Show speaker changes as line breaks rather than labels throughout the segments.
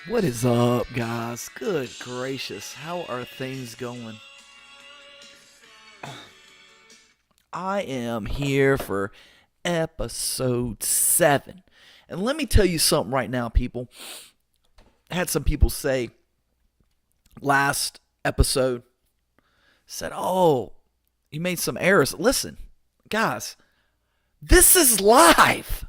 What is up, guys? Good gracious, how are things going? I am here for episode 7. And let me tell you something right now, people. I had some people say last episode, said, "Oh, you made some errors." Listen, guys, this is live.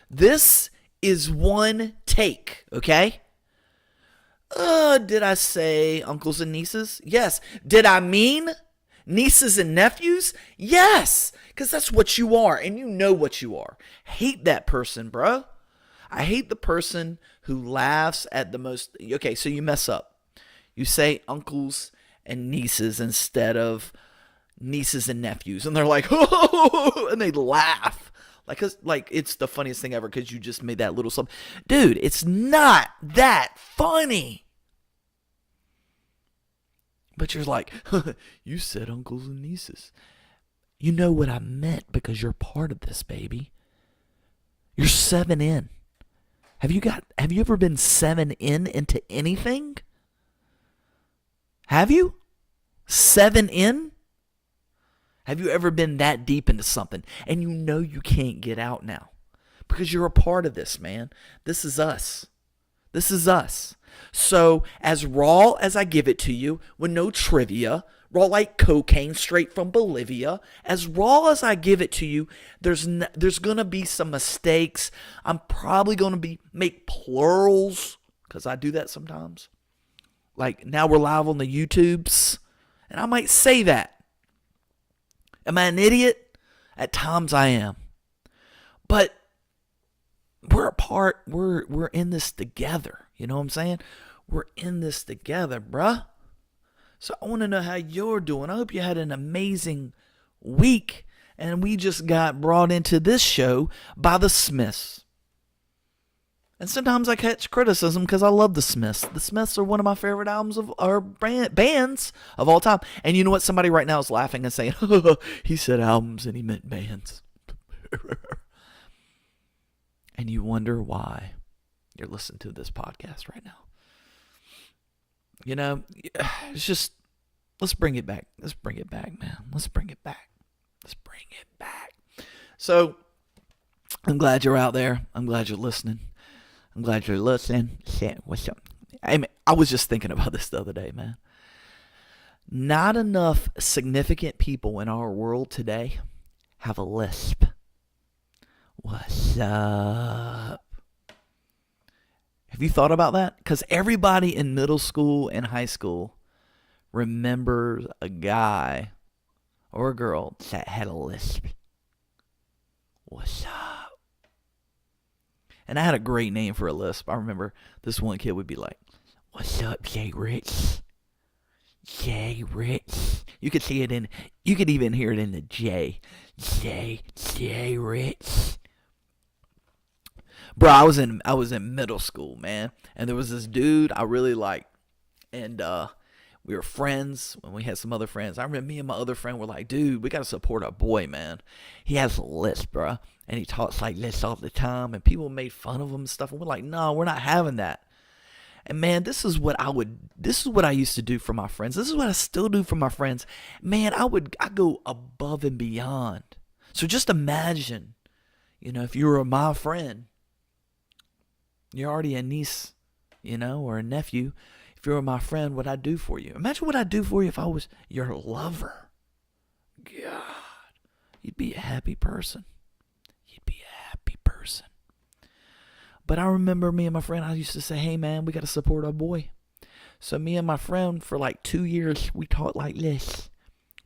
This is one take, okay? Did I say uncles and nieces? Yes. Did I mean nieces and nephews? Yes. Because that's what you are, and you know what you are. Hate that person, bro. I hate the person who laughs at the most. Okay, so you mess up. You say uncles and nieces instead of nieces and nephews, and they're like, oh, and they laugh. Like it's the funniest thing ever because you just made that little something. Dude, it's not that funny. But you're like, you said uncles and nieces. You know what I meant because you're part of this, baby. You're 7 in. Have you ever been 7 in into anything? Have you? 7 in? Have you ever been that deep into something and you know you can't get out now? Because you're a part of this, man. This is us. This is us. So, as raw as I give it to you, with no trivia, raw like cocaine straight from Bolivia, as raw as I give it to you, there's going to be some mistakes. I'm probably going to make plurals, because I do that sometimes. Like, now we're live on the YouTubes, and I might say that. Am I an idiot? At times I am. But we're a part, we're in this together. You know what I'm saying? We're in this together, bruh. So I want to know how you're doing. I hope you had an amazing week. And we just got brought into this show by the Smiths. And sometimes I catch criticism because I love the Smiths. The Smiths are one of my favorite bands of all time. And you know what? Somebody right now is laughing and saying, he said albums and he meant bands. And you wonder why you're listening to this podcast right now. You know, it's just, let's bring it back. Let's bring it back, man. Let's bring it back. Let's bring it back. So, I'm glad you're out there. I'm glad you're listening. I'm glad you're listening. What's up? I was just thinking about this the other day, man. Not enough significant people in our world today have a lisp. What's up? Have you thought about that? Because everybody in middle school and high school remembers a guy or a girl that had a lisp. What's up? And I had a great name for a lisp. I remember this one kid would be like, "What's up, Jay Rich? Jay Rich." You could even hear it in the J. Jay Rich. Bro, I was in middle school, man, and there was this dude I really liked, and we were friends when we had some other friends. I remember me and my other friend were like, "Dude, we gotta support our boy, man. He has a lisp, bro, and he talks like this all the time." And people made fun of him and stuff, and we're like, "No, we're not having that." And man, this is what I used to do for my friends. This is what I still do for my friends. Man, I go above and beyond. So just imagine, if you were my friend. You're already a niece, or a nephew. If you were my friend, what I'd do for you. Imagine what I'd do for you if I was your lover. God, you'd be a happy person. You'd be a happy person. But I remember me and my friend, I used to say, "Hey, man, we got to support our boy." So me and my friend, for like 2 years, we talked like this.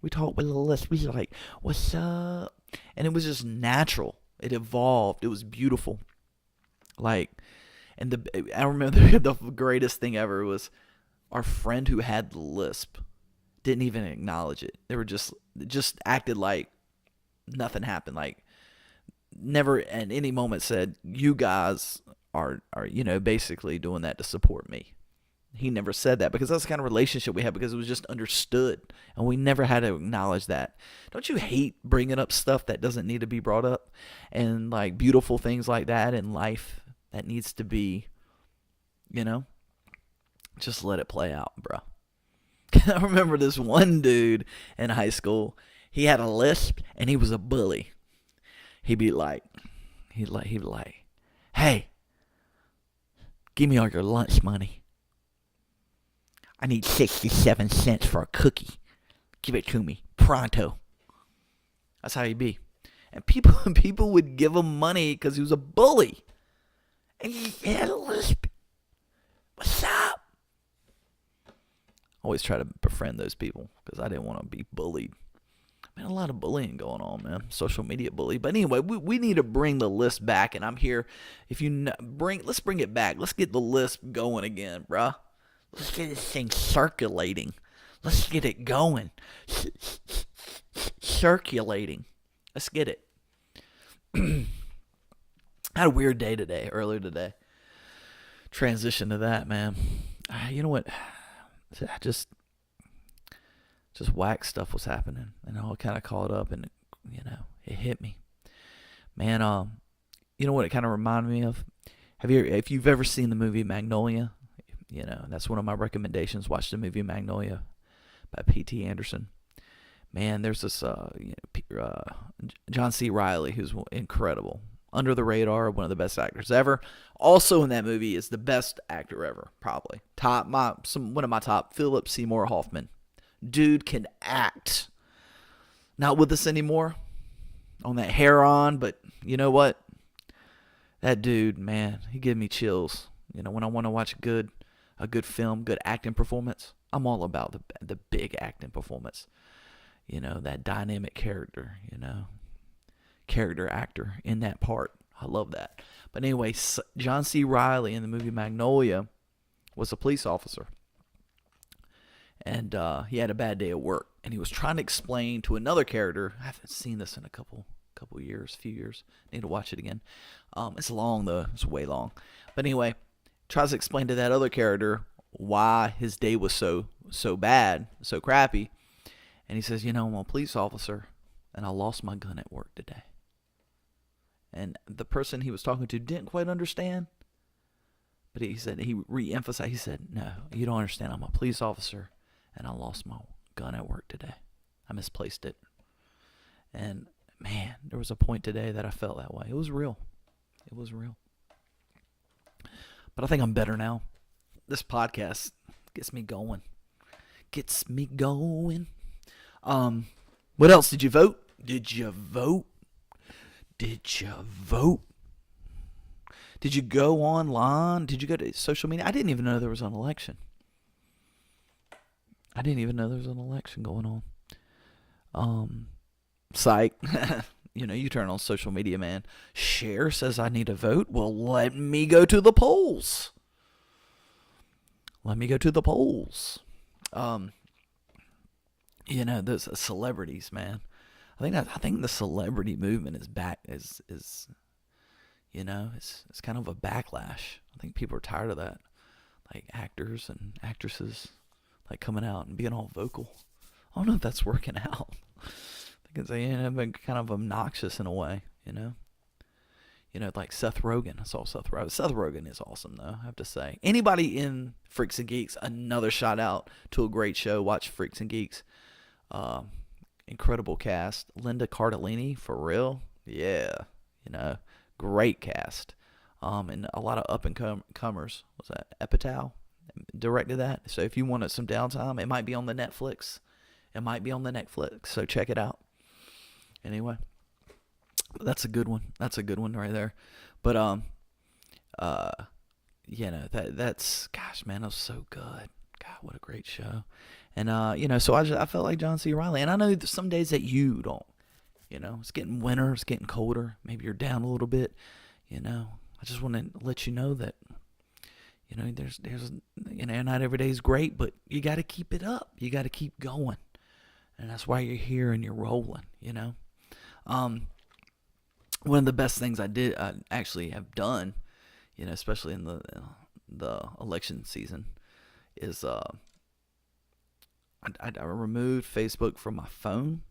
We talked with a lisp. We were like, "What's up?" And it was just natural. It evolved. It was beautiful. I remember the greatest thing ever was our friend who had the lisp didn't even acknowledge it. They were just acted like nothing happened. Like never at any moment said, "You guys are basically doing that to support me." He never said that because that's the kind of relationship we had, because it was just understood and we never had to acknowledge that. Don't you hate bringing up stuff that doesn't need to be brought up, and like beautiful things like that in life that needs to be, Just let it play out, bro. I remember this one dude in high school. He had a lisp and he was a bully. He'd be like, hey, give me all your lunch money. I need 67 cents for a cookie. Give it to me, pronto. That's how he'd be. And people would give him money because he was a bully. And he had a lisp. What's up? Always try to befriend those people because I didn't want to be bullied. Man, a lot of bullying going on, man. Social media bully. But anyway, we need to bring the list back, and I'm here. If you let's bring it back. Let's get the list going again, bruh. Let's get this thing circulating. Let's get it going. Circulating. Let's get it. I had a weird day earlier today. Transition to that, man. You know what? Just whack stuff was happening, and I all kind of caught up, and it hit me, man. You know what it kind of reminded me of? If you've ever seen the movie Magnolia, that's one of my recommendations. Watch the movie Magnolia by P.T. Anderson. Man, there's this John C. Reilly, who's incredible, under the radar, one of the best actors ever. Also in that movie is the best actor ever, probably one of my top, Philip Seymour Hoffman. Dude can act. Not with us anymore, on that hair on, but you know what? That dude, man, he gives me chills. When I want to watch a good film, good acting performance, I'm all about the big acting performance. That dynamic character, character actor in that part. I love that. But anyway, John C. Reilly in the movie Magnolia was a police officer. And he had a bad day at work. And he was trying to explain to another character. I haven't seen this in a few years. Need to watch it again. It's long, though. It's way long. But anyway, tries to explain to that other character why his day was so bad, so crappy. And he says, I'm a police officer, and I lost my gun at work today. And the person he was talking to didn't quite understand. But he re-emphasized. He said, no, you don't understand. I'm a police officer, and I lost my gun at work today. I misplaced it. And, man, there was a point today that I felt that way. It was real. But I think I'm better now. This podcast gets me going. What else? Did you vote? Did you go online? Did you go to social media? I didn't even know there was an election. Going on. Psych. You turn on social media, man. Cher says I need a vote. Well, let me go to the polls. Those celebrities, man. I think the celebrity movement is back. It's kind of a backlash. I think people are tired of that, like actors and actresses, like coming out and being all vocal. I don't know if that's working out. Because they have been kind of obnoxious in a way, like Seth Rogen. I saw Seth Rogen. Seth Rogen is awesome, though, I have to say. Anybody in Freaks and Geeks, another shout out to a great show. Watch Freaks and Geeks. Incredible cast. Linda Cardellini, for real. Yeah, great cast. And a lot of up and comers. Was that Apatow directed that? So if you wanted some downtime, it might be on the Netflix. So check it out. Anyway, that's a good one. Right there. But that's gosh, man, that was so good. God, what a great show. And so I felt like John C. Reilly, and I know some days that you don't. It's getting winter, it's getting colder. Maybe you're down a little bit. I just want to let you know that. There's not every day is great, but you got to keep it up. You got to keep going, and that's why you're here and you're rolling. One of the best things I actually have done, especially in the election season, is I removed Facebook from my phone,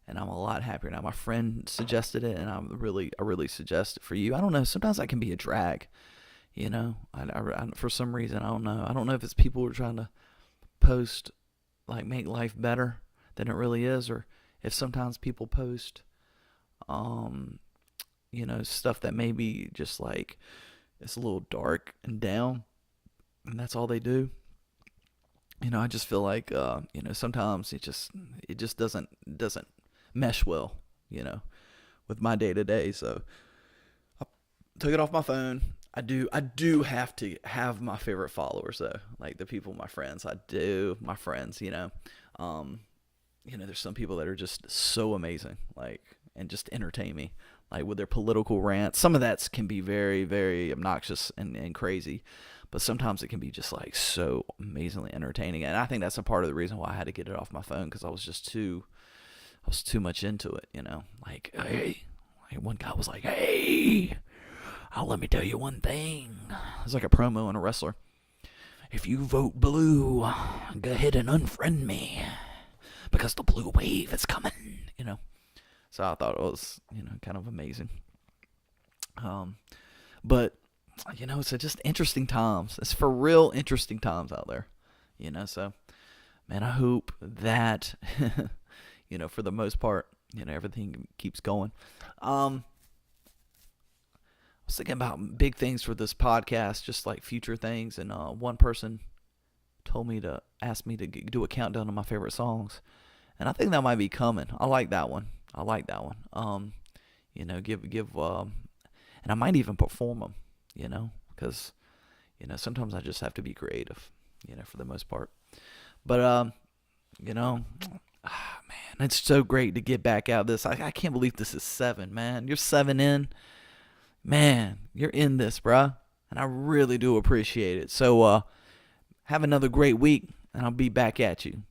and I'm a lot happier now. My friend suggested it, and I really suggest it for you. I don't know. Sometimes that can be a drag. For some reason, I don't know. I don't know if it's people who are trying to post, like, make life better than it really is, or if sometimes people post, um, stuff that maybe just like it's a little dark and down, and that's all they do. I just feel like, sometimes it just doesn't mesh well, you know, with my day to day. So I took it off my phone. I do have to have my favorite followers though, like the people, my friends. I do, my friends. Um, there's some people that are just so amazing, like, and just entertain me, like with their political rants. Some of that can be very, very obnoxious and crazy, but sometimes it can be just like so amazingly entertaining. And I think that's a part of the reason why I had to get it off my phone, because I was too much into it. Like, hey, like one guy was like, hey, let me tell you one thing. It's like a promo on a wrestler. If you vote blue, go ahead and unfriend me, because the blue wave is coming. So I thought it was, kind of amazing. But it's just interesting times. It's for real interesting times out there. So man, I hope that for the most part, everything keeps going. I was thinking about big things for this podcast, just like future things, and one person told me to ask me to do a countdown of my favorite songs, and I think that might be coming. I like that one. Give and I might even perform them. Because sometimes I just have to be creative. For the most part. But man, it's so great to get back out of this. I can't believe this is 7, man. You're 7 in. Man, you're in this, bruh. And I really do appreciate it. So have another great week, and I'll be back at you.